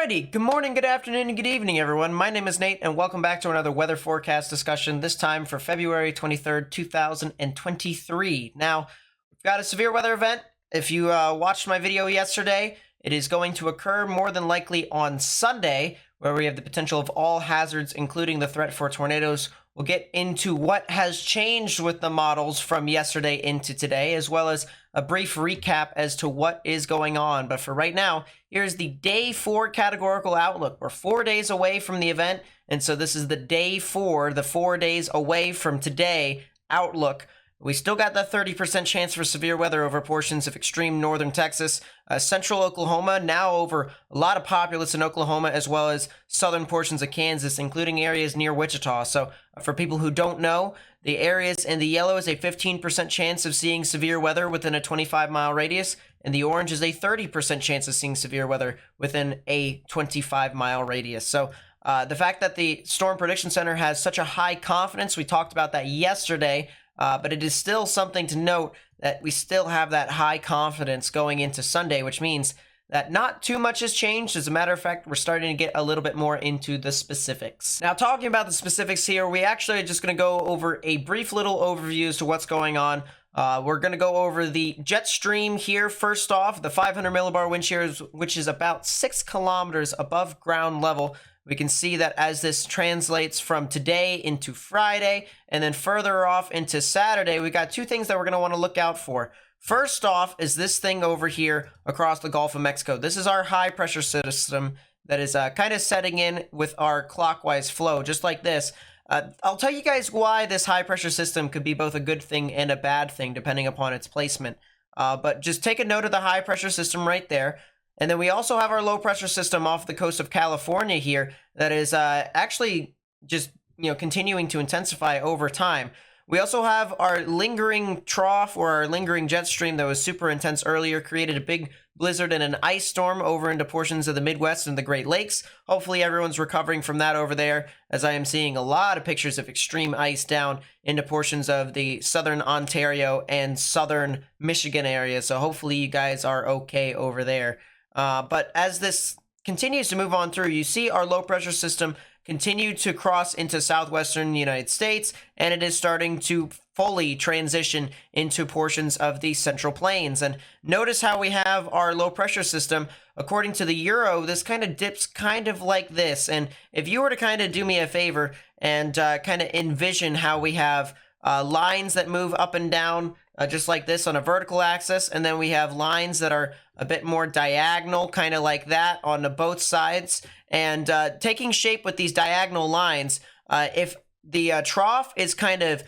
Alrighty, good morning, good afternoon, and good evening, everyone. My name is Nate, and welcome back to another weather forecast discussion, this time for February 23rd, 2023. Now, we've got a severe weather event. If you watched my video yesterday, it is going to occur more than likely on Sunday, where we have the potential of all hazards, including the threat for tornadoes. We'll get into what has changed with the models from yesterday into today, as well as a brief recap as to what is going on. But for right now, here's the day 4 categorical outlook. We're 4 days away from the event, and so this is the day 4, the 4 days away from today outlook. We still got that 30% chance for severe weather over portions of extreme northern Texas, central Oklahoma, now over a lot of populace in Oklahoma, as well as southern portions of Kansas, including areas near Wichita. So for people who don't know, the areas in the yellow is a 15% chance of seeing severe weather within a 25-mile radius, and the orange is a 30% chance of seeing severe weather within a 25-mile radius. So the fact that the Storm Prediction Center has such a high confidence, we talked about that yesterday, but it is still something to note that we still have that high confidence going into Sunday, which means that not too much has changed. As a matter of fact, we're starting to get a little bit more into the specifics. Now, talking about the specifics here, we actually are just going to go over a brief little overview as to what's going on. We're going to go over the jet stream here. First off, the 500 millibar wind shear, which is about 6 kilometers above ground level. We can see that as this translates from today into Friday, and then further off into Saturday, we got two things that we're going to want to look out for. First off is this thing over here across the Gulf of Mexico. This is our high pressure system that is kind of setting in with our clockwise flow, just like this. I'll tell you guys why this high pressure system could be both a good thing and a bad thing, depending upon its placement. But just take a note of the high pressure system right there. And then we also have our low pressure system off the coast of California here that is actually just, continuing to intensify over time. We also have our lingering trough, or our lingering jet stream that was super intense earlier, created a big blizzard and an ice storm over into portions of the Midwest and the Great Lakes. Hopefully everyone's recovering from that over there, as I am seeing a lot of pictures of extreme ice down into portions of the southern Ontario and southern Michigan area. So hopefully you guys are okay over there. But as this continues to move on through, you see our low pressure system continue to cross into southwestern United States, and it is starting to fully transition into portions of the Central Plains. And notice how we have our low pressure system. According to the Euro, this kind of dips kind of like this. And if you were to kind of do me a favor and kind of envision how we have lines that move up and down just like this on a vertical axis, and then we have lines that are a bit more diagonal, kind of like that on the both sides, and taking shape with these diagonal lines. If the trough is kind of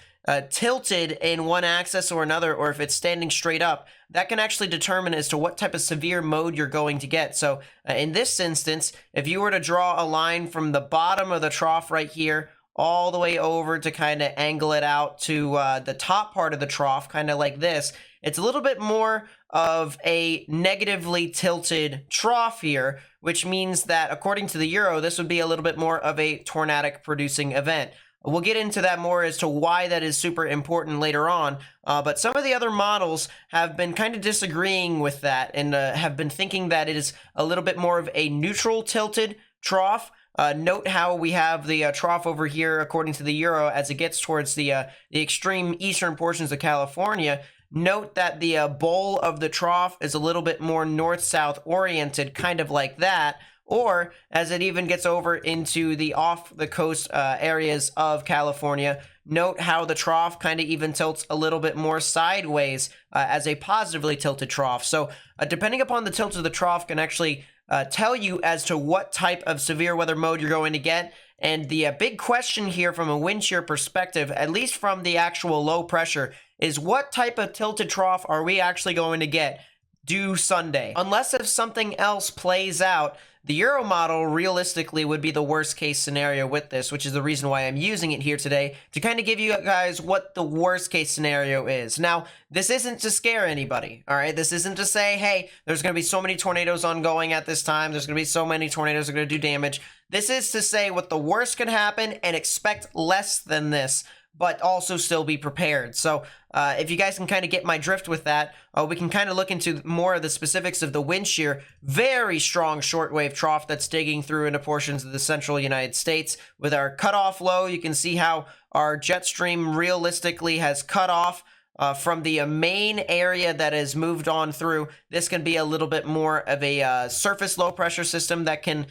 tilted in one axis or another, or if it's standing straight up, that can actually determine as to what type of severe mode you're going to get. So in this instance, if you were to draw a line from the bottom of the trough right here all the way over to kind of angle it out to the top part of the trough, kind of like this, it's a little bit more of a negatively tilted trough here, which means that according to the Euro, this would be a little bit more of a tornadic producing event. We'll get into that more as to why that is super important later on, but some of the other models have been kind of disagreeing with that and have been thinking that it is a little bit more of a neutral tilted trough. Note how we have the trough over here, according to the Euro, as it gets towards the extreme eastern portions of California. Note that the bowl of the trough is a little bit more north-south oriented, kind of like that. Or as it even gets over into the off-the-coast areas of California, note how the trough kind of even tilts a little bit more sideways as a positively tilted trough. So depending upon the tilt of the trough can actually tell you as to what type of severe weather mode you're going to get. And the big question here from a wind shear perspective, at least from the actual low pressure, is what type of tilted trough are we actually going to get due Sunday? Unless if something else plays out, the Euro model realistically would be the worst case scenario with this, which is the reason why I'm using it here today, to kind of give you guys what the worst case scenario is. Now, this isn't to scare anybody, all right? This isn't to say, hey, there's going to be so many tornadoes ongoing at this time, there's going to be so many tornadoes that are going to do damage. This is to say what the worst can happen and expect less than this but also still be prepared. So if you guys can kind of get my drift with that, we can kind of look into more of the specifics of the wind shear. Very strong shortwave trough that's digging through into portions of the central United States. With our cutoff low, you can see how our jet stream realistically has cut off from the main area that has moved on through. This can be a little bit more of a surface low pressure system that can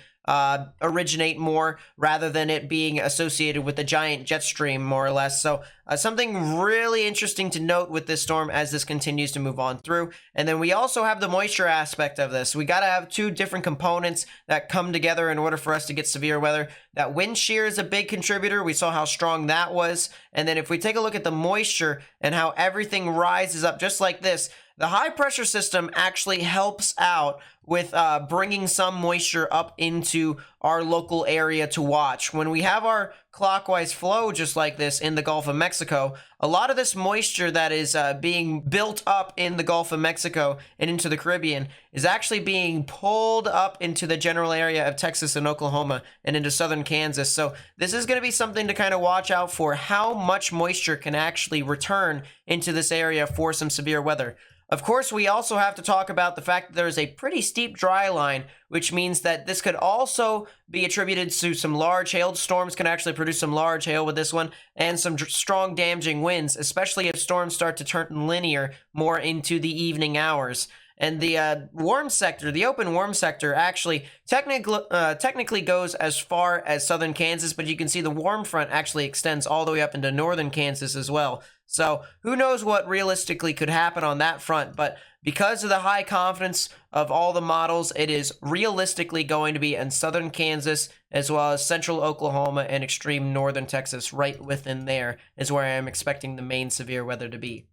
originate more rather than it being associated with the giant jet stream, more or less. So something really interesting to note with this storm as this continues to move on through. And then we also have the moisture aspect of this. We got to have two different components that come together in order for us to get severe weather. That wind shear is a big contributor. We saw how strong that was. And then if we take a look at the moisture and how everything rises up just like this, the high pressure system actually helps out with bringing some moisture up into our local area to watch. When we have our clockwise flow just like this in the Gulf of Mexico, a lot of this moisture that is being built up in the Gulf of Mexico and into the Caribbean is actually being pulled up into the general area of Texas and Oklahoma and into southern Kansas. So this is going to be something to kind of watch out for, how much moisture can actually return into this area for some severe weather. Of course, we also have to talk about the fact that there's a pretty steep dry line, which means that this could also be attributed to some large hail. Storms can actually produce some large hail with this one, and some strong damaging winds, especially if storms start to turn linear more into the evening hours. And the warm sector, the open warm sector, actually technically goes as far as southern Kansas, but you can see the warm front actually extends all the way up into northern Kansas as well. So who knows what realistically could happen on that front, but because of the high confidence of all the models, it is realistically going to be in southern Kansas as well as central Oklahoma and extreme northern Texas. Right within there is where I am expecting the main severe weather to be.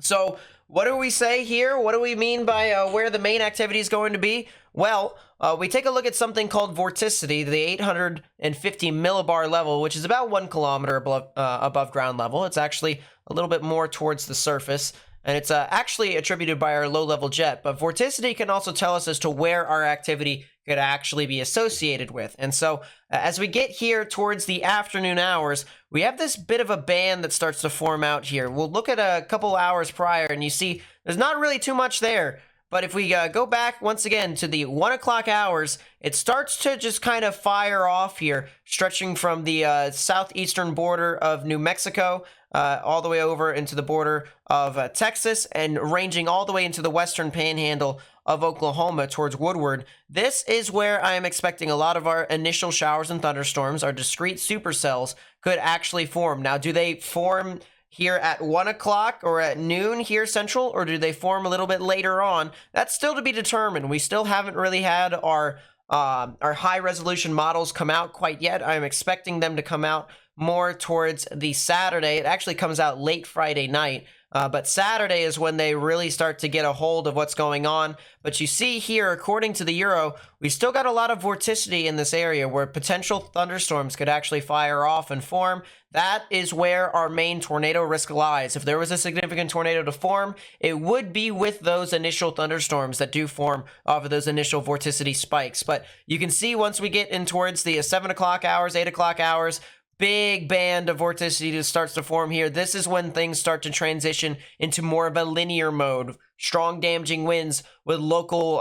So what do we say here? What do we mean by where the main activity is going to be? Well, we take a look at something called vorticity, the 850 millibar level, which is about 1 kilometer above ground level. It's actually a little bit more towards the surface, and it's actually attributed by our low-level jet. But vorticity can also tell us as to where our activity could actually be associated with. And so as we get here towards the afternoon hours, we have this bit of a band that starts to form out here. We'll look at a couple hours prior, and you see there's not really too much there. But if we go back once again to the 1 o'clock hours, it starts to just kind of fire off here, stretching from the southeastern border of New Mexico all the way over into the border of Texas and ranging all the way into the western panhandle of Oklahoma towards Woodward. This is where I am expecting a lot of our initial showers and thunderstorms. Our discrete supercells could actually form. Now, do they form here at 1 o'clock or at noon here central, or do they form a little bit later on? That's still to be determined. We still haven't really had our high resolution models come out quite yet. I'm expecting them to come out more towards the Saturday. It actually comes out late Friday night. But Saturday is when they really start to get a hold of what's going on. But you see here, according to the Euro, we still got a lot of vorticity in this area where potential thunderstorms could actually fire off and form. That is where our main tornado risk lies. If there was a significant tornado to form, it would be with those initial thunderstorms that do form off of those initial vorticity spikes. But you can see once we get in towards the 7 o'clock hours, 8 o'clock hours, big band of vorticity that starts to form here. This is when things start to transition into more of a linear mode. Strong damaging winds with local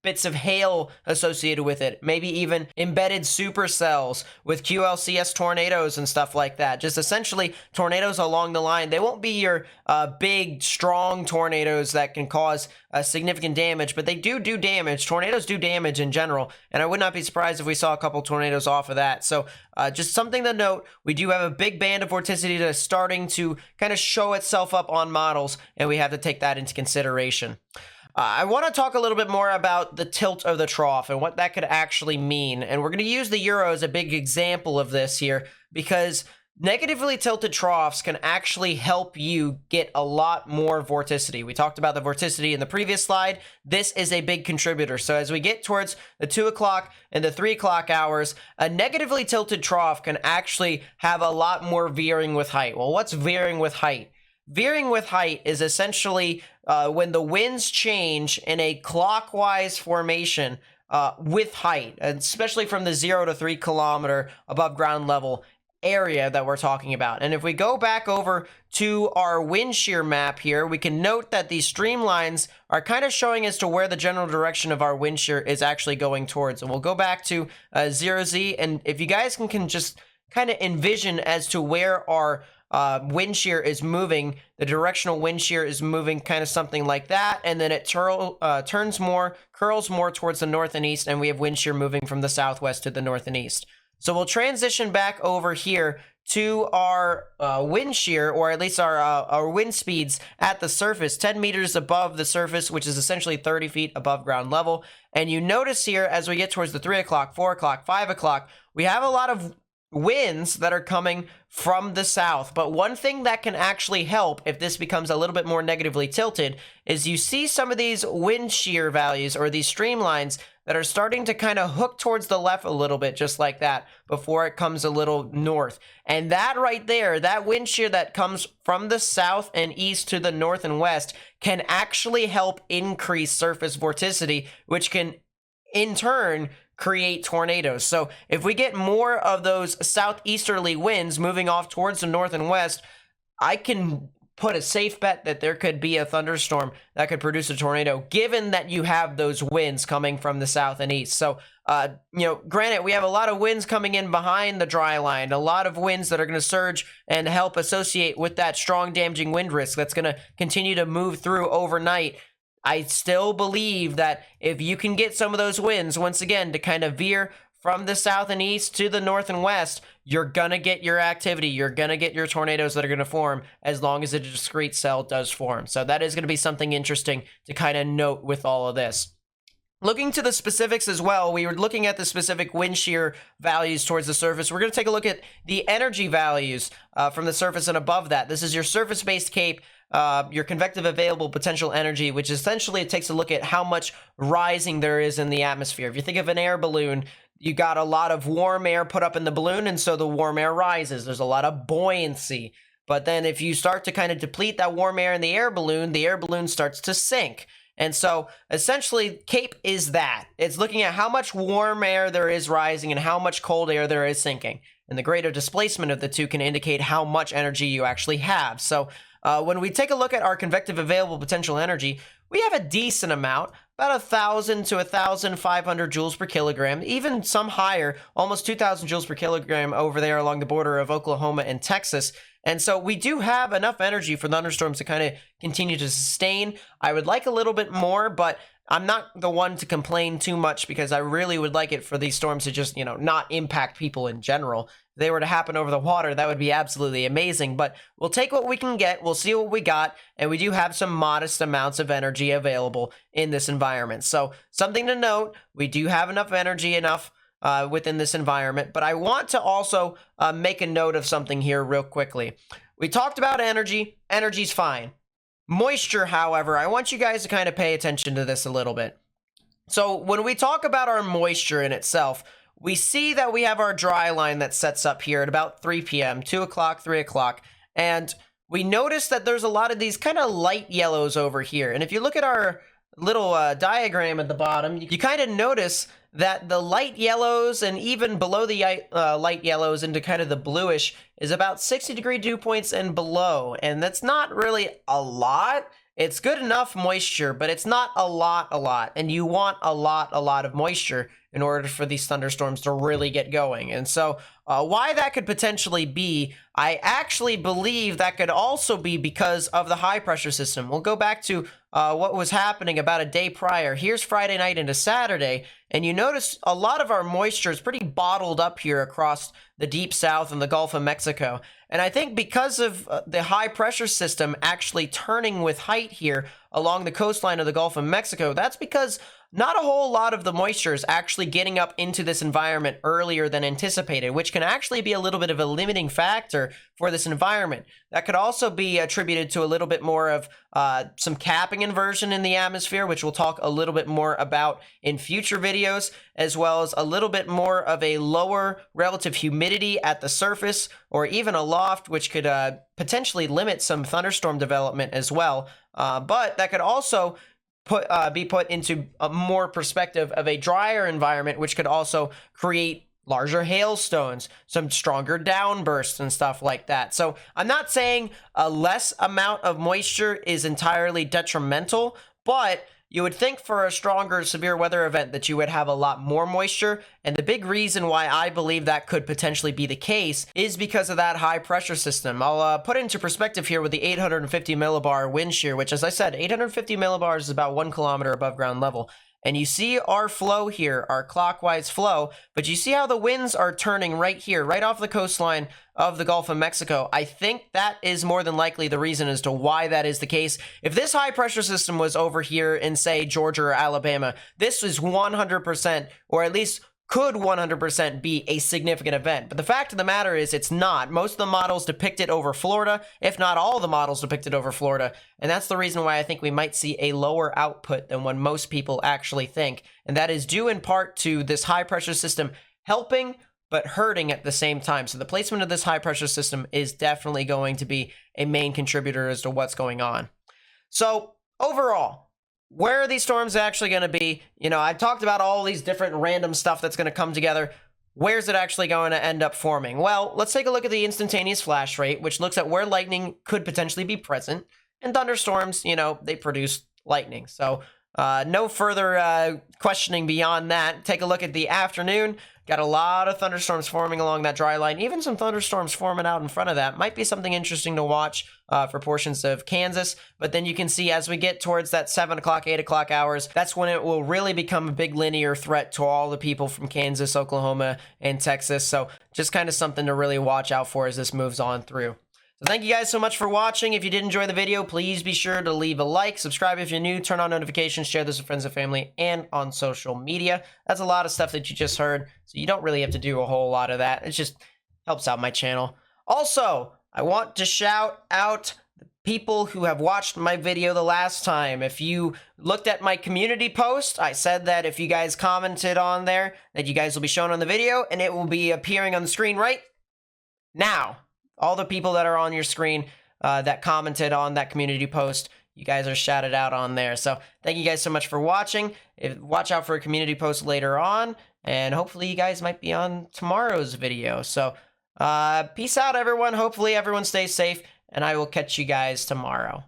bits of hail associated with it. Maybe even embedded supercells with QLCS tornadoes and stuff like that. Just essentially tornadoes along the line. They won't be your big, strong tornadoes that can cause significant damage, but they do damage. Tornadoes do damage in general, and I would not be surprised if we saw a couple tornadoes off of that. So just something to note, we do have a big band of vorticity that is starting to kind of show itself up on models, and we have to take that into consideration. I want to talk a little bit more about the tilt of the trough and what that could actually mean. And we're going to use the Euro as a big example of this here, because negatively tilted troughs can actually help you get a lot more vorticity. We talked about the vorticity in the previous slide. This is a big contributor. So as we get towards the 2 o'clock and the 3 o'clock hours, a negatively tilted trough can actually have a lot more veering with height. Well, what's veering with height? Veering with height is essentially when the winds change in a clockwise formation with height, especially from the 0 to 3 kilometer above ground level. area that we're talking about. And if we go back over to our wind shear map here, we can note that these streamlines are kind of showing as to where the general direction of our wind shear is actually going towards. And we'll go back to 0Z, and if you guys can just kind of envision as to where our wind shear is moving, the directional wind shear is moving kind of something like that, and then it curls more towards the north and east, and we have wind shear moving from the southwest to the north and east. So we'll transition back over here to our wind shear, or at least our wind speeds at the surface, 10 meters above the surface, which is essentially 30 feet above ground level. And you notice here, as we get towards the 3 o'clock, 4 o'clock, 5 o'clock, we have a lot of winds that are coming from the south. But one thing that can actually help if this becomes a little bit more negatively tilted is you see some of these wind shear values, or these streamlines, that are starting to kind of hook towards the left a little bit, just like that, before it comes a little north. And that right there, that wind shear that comes from the south and east to the north and west, can actually help increase surface vorticity, which can in turn create tornadoes. So if we get more of those southeasterly winds moving off towards the north and west, I can put a safe bet that there could be a thunderstorm that could produce a tornado, given that you have those winds coming from the south and east. So, granted, we have a lot of winds coming in behind the dry line, a lot of winds that are going to surge and help associate with that strong damaging wind risk that's going to continue to move through overnight. I still believe that if you can get some of those winds, once again, to kind of veer from the south and east to the north and west, you're going to get your activity. You're going to get your tornadoes that are going to form, as long as a discrete cell does form. So that is going to be something interesting to kind of note with all of this. Looking to the specifics as well, we were looking at the specific wind shear values towards the surface. We're going to take a look at the energy values from the surface and above that. This is your surface-based CAPE, your convective available potential energy, which essentially it takes a look at how much rising there is in the atmosphere. If you think of an air balloon, you got a lot of warm air put up in the balloon, and so the warm air rises. There's a lot of buoyancy. But then if you start to kind of deplete that warm air in the air balloon starts to sink. And so essentially CAPE is that. It's looking at how much warm air there is rising and how much cold air there is sinking. And the greater displacement of the two can indicate how much energy you actually have. So when we take a look at our convective available potential energy, we have a decent amount, about 1,000 to 1,500 joules per kilogram, even some higher, almost 2,000 joules per kilogram over there along the border of Oklahoma and Texas. And so we do have enough energy for thunderstorms to kind of continue to sustain. I would like a little bit more, but I'm not the one to complain too much, because I really would like it for these storms to just, not impact people in general. If they were to happen over the water, that would be absolutely amazing. But we'll take what we can get. We'll see what we got. And we do have some modest amounts of energy available in this environment. So something to note, we do have enough energy within this environment. But I want to also make a note of something here real quickly. We talked about energy. Energy's fine. Moisture, however, I want you guys to kind of pay attention to this a little bit. So when we talk about our moisture in itself, we see that we have our dry line that sets up here at about 3 p.m., 2 o'clock, 3 o'clock, and we notice that there's a lot of these kind of light yellows over here. And if you look at our little diagram at the bottom, you kind of notice that the light yellows, and even below the light yellows into kind of the bluish, is about 60-degree dew points and below. And that's not really a lot. It's good enough moisture, but it's not a lot. And you want a lot of moisture in order for these thunderstorms to really get going. And so why that could potentially be, I actually believe that could also be because of the high pressure system. We'll go back to what was happening about a day prior. Here's Friday night into Saturday, and you notice a lot of our moisture is pretty bottled up here across the deep south and the Gulf of Mexico. And I think because of the high pressure system actually turning with height here along the coastline of the Gulf of Mexico, that's because not a whole lot of the moisture is actually getting up into this environment earlier than anticipated, which can actually be a little bit of a limiting factor for this environment. That could also be attributed to a little bit more of some capping inversion in the atmosphere, which we'll talk a little bit more about in future videos, as well as a little bit more of a lower relative humidity at the surface, or even aloft, which could potentially limit some thunderstorm development as well. But that could also be put into a more perspective of a drier environment, which could also create larger hailstones, some stronger downbursts and stuff like that. So I'm not saying a less amount of moisture is entirely detrimental, but you would think for a stronger severe weather event that you would have a lot more moisture. And the big reason why I believe that could potentially be the case is because of that high pressure system. I'll put it into perspective here with the 850 millibar wind shear, which, as I said, 850 millibars is about 1 kilometer above ground level. And you see our flow here, our clockwise flow, but you see how the winds are turning right here, right off the coastline of the Gulf of Mexico. I think that is more than likely the reason as to why that is the case. If this high pressure system was over here in, say, Georgia or Alabama, this is 100%, or at least could 100% be a significant event. But the fact of the matter is it's not. Most of the models depict it over Florida, if not all the models depict it over Florida. And that's the reason why I think we might see a lower output than what most people actually think. And that is due in part to this high pressure system helping but hurting at the same time. So the placement of this high pressure system is definitely going to be a main contributor as to what's going on. So overall, where are these storms actually going to be? You know, I've talked about all these different random stuff that's going to come together. Where's it actually going to end up forming? Well, let's take a look at the instantaneous flash rate, which looks at where lightning could potentially be present. And thunderstorms, you know, they produce lightning. So no further questioning beyond that. Take a look at the afternoon. Got a lot of thunderstorms forming along that dry line. Even some thunderstorms forming out in front of that. Might be something interesting to watch for portions of Kansas. But then you can see as we get towards that 7 o'clock, 8 o'clock hours, that's when it will really become a big linear threat to all the people from Kansas, Oklahoma, and Texas. So just kind of something to really watch out for as this moves on through. So thank you guys so much for watching. If you did enjoy the video, please be sure to leave a like, subscribe if you're new, turn on notifications, share this with friends and family, and on social media. That's a lot of stuff that you just heard, so you don't really have to do a whole lot of that. It just helps out my channel. Also, I want to shout out the people who have watched my video the last time. If you looked at my community post, I said that if you guys commented on there, that you guys will be shown on the video, and it will be appearing on the screen right now. All the people that are on your screen that commented on that community post, you guys are shouted out on there. So thank you guys so much for watching. Watch out for a community post later on, and hopefully you guys might be on tomorrow's video. So peace out, everyone. Hopefully everyone stays safe, and I will catch you guys tomorrow.